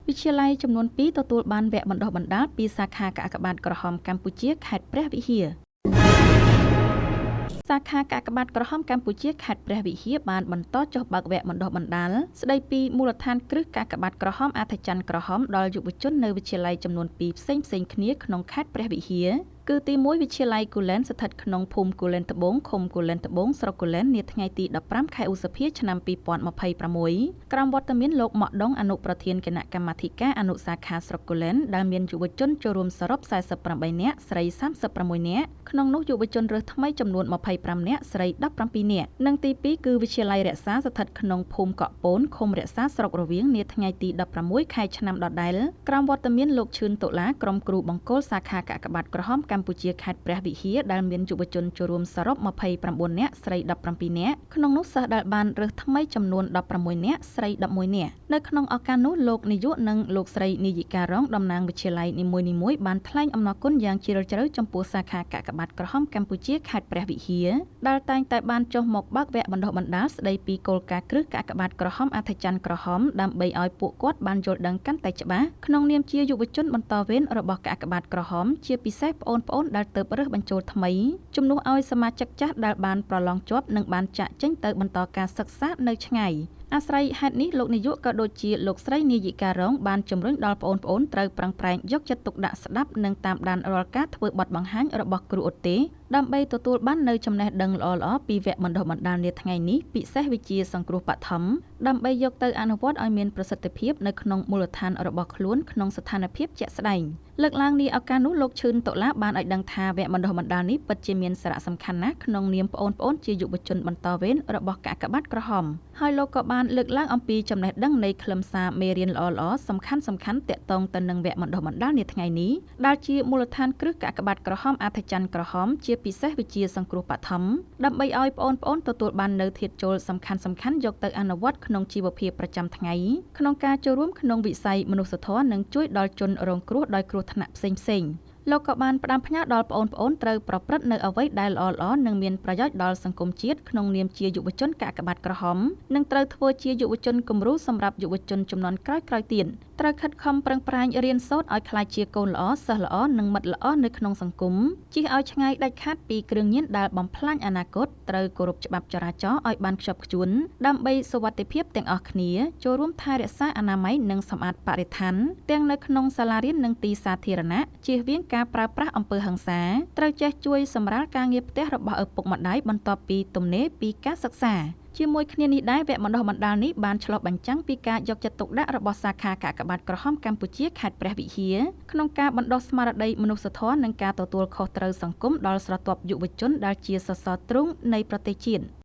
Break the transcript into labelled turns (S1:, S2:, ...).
S1: វិទ្យាល័យចំនួន2ទទួលបានវគ្គបណ្ដុះបណ្ដាលពីសាខាកាកបាទក្រហមកម្ពុជាខេត្តព្រះវិហារសាខាកាកបាទក្រហមកម្ពុជាខេត្តព្រះវិហារបានបន្តចុះបើកវគ្គបណ្ដុះបណ្ដាលស្ដីពីមូលដ្ឋានគ្រឹះកាកបាទក្រហមអត្ថច័ន្ទក្រហមដល់យុវជននៅវិទ្យាល័យចំនួន2ផ្សេងៗគ្នាក្នុងខេត្តព្រះវិហារគឺទី1វិទ្យាល័យគូលែនស្ថិតក្នុងភូមិគូលែនត្បូងឃុំគូលែនត្បូងស្រុកគូលែននាថ្ងៃទី15ខែឧសភាឆ្នាំ2026ក្រោមវត្តមានលោកម៉ាក់ដុងអនុប្រធានគណៈកម្មាធិការអនុសាខាស្រុកគូលែនដែលមានយុវជនចូលរួមសរុប48នាក់ស្រី36នាក់ក្នុងនោះយុវជនរើសថ្មីចំនួន25នាក់ស្រី17នាក់និងទី2គឺវិទ្យាល័យរក្សាស្ថិតក្នុងភូមិកក់ពូនឃុំរក្សាស្រុករវៀងនាថ្ងៃទី16ខែឆ្នាំដដែលក្រោមវត្តមានលោកឈឿនតុលាក្រុមគ្រូបង្គោលសាខាកាកបាទក្រហមកម្ពុជាខេត្តព្រះវិហារដែលមានយុវជនចូលរួមសរុប29នាក់ស្រី17នាក់ក្នុងនោះសិស្សដែលបានរើសថ្មីចំនួន16នាក់ស្រី11នាក់នៅក្នុងឱកាសនោះលោកនាយកនិងលោកស្រីនាយិការរងតំណាងវិទ្យាល័យនីមួយៗបានថ្លែងអំណរគុណយ៉ាងជ្រាលជ្រៅចំពោះសាខាកាកបាទក្រហមកម្ពុជាខេត្តព្រះវិហារដែលតែងតែបានចុះមកបើកវគ្គបណ្ដុះបណ្ដាលស្ដីពីគោលការណ៍គ្រឹះកាកបាទក្រហមអត្ថច័ន្ទក្រហមដើម្បីឲ្យពួកគាត់បានយល់ដឹងកាន់តែច្បាស់ក្នុងនាមជាយុវជនបន្តវេនរបស់កាកបាទក្រហមជាពិសេសប្អូនៗដែលទើបរើសបញ្ចូលថ្មីជំនួសឲ្យសមាជិកចាស់ដែលបានប្រឡងជាប់និងបានចាក់ចេញទៅបន្តការសិក្សានៅឆ្ងាយអាស្រ័យហេតុនេះលោកនាយកក៏ដូចជាលោកស្រីនាយិការងបានជំរុញដល់បងប្អូនត្រូវប្រឹងប្រែងយកចិត្តទុកដាក់ស្ដាប់និងតាមដានរាល់ការធ្វើបទបង្ហាញរបស់គ្រូឧទ្ទេសដើម្បីទទួលបាននូវចំណេះដឹងល្អៗពីវគ្គបណ្ដុះបណ្ដាលនាថ្ងៃនេះពិសេសវិជ្ជាសង្គ្រោះបឋមដើម្បីយកទៅអនុវត្តឲ្យមានប្រសិទ្ធភាពនៅក្នុងមូលដ្ឋានរបស់ខ្លួនក្នុងស្ថានភាពជាក់ស្ដែងលើកឡើងនេះឱកាសនោះលោកឈឿនតុលាបានឲ្យដឹងថាវគ្គបណ្ដុះបណ្ដាលនេះពិតជាមានសារៈសំខាន់ណាស់ក្នុងនាមប្អូនៗជាយុវជនបន្តវេនរបស់កាកបាទក្រហមហើយលោកក៏បានលើកឡើងអំពីចំណេះដឹងនៃខ្លឹមសារមេរៀនល្អៗសំខាន់ៗទាក់ទងទៅនឹងវគ្គបណ្ដុះបណ្ដាលនាថ្ងៃនេះដែលជាមូលដ្ឋានគ្រឹះកាកបាទក្រហមអត្ថច័ន្ទក្រហមជាពិសេសវិជ្ជាសង្គ្រោះបឋមដើម្បីឲ្យប្អូនៗទទួលបាននូវធាតុចូលសំខាន់ៗយកទៅអនុវត្តក្នុងជីវភាពប្រចាំថ្ងៃក្នុងការចូលរួមក្នុងវិស័យមនុស្សធម៌និងជួយដល់ជនរងគ្រោះដោយគ្រោះថ្នាក់ផ្សេងៗលោកក៏បានផ្ដាំផ្ញើដល់ប្អូនៗត្រូវប្រព្រឹត្តនៅអ្វីដែលល្អៗនិងមានប្រយោជន៍ដល់សង្គមជាតិក្នុងនាមជាយុវជនកាកបាទក្រហមនិងត្រូវធ្វើជាយុវជនគំរូសម្រាប់យុវជនជំនាន់ក្រោយៗទៀតត្រូវខិតខំប្រឹងប្រែងរៀនសូត្រឲ្យក្លាយជាកូនល្អសិស្សល្អនិងមិត្តល្អនៅក្នុងសង្គមជៀសឲ្យឆ្ងាយដាច់ខាតពីគ្រឿងញៀនដែលបំផ្លាញអនាគតត្រូវគោរពច្បាប់ចរាចរណ៍ឲ្យបានខ្ជាប់ខ្ជួនដើម្បីសុវត្ថិភាពទាំងអស់គ្នាចូលរួមថែរក្សាអនាម័យនិងសម្អាតបរិស្ថានទាំងនៅក្នុងសាលារៀននិងទីសាធារណៈជៀសវាងការប្រើប្រាស់អំពើហិង្សាត្រូវចេះជួយសម្រាលការងារផ្ទះរបស់ឪពុកម្ដាយបន្ទាប់ពីទំនេរពីការសិក្សាជាមួយគ្នានេះដែរវគ្គបណ្ដុះបណ្ដាលនេះបានឆ្លុះបញ្ចាំងពីការយកចិត្តទុកដាក់របស់សាខាកាកបាទក្រហមកម្ពុជាខេត្តព្រះវិហារក្នុងការបណ្ដុះស្មារតីមនុស្សធម៌និងការទទួលខុសត្រូវសង្គមដល់ស្រទាប់យុវជនដែលជាសសរទ្រូងនៃប្រទេសជាតិ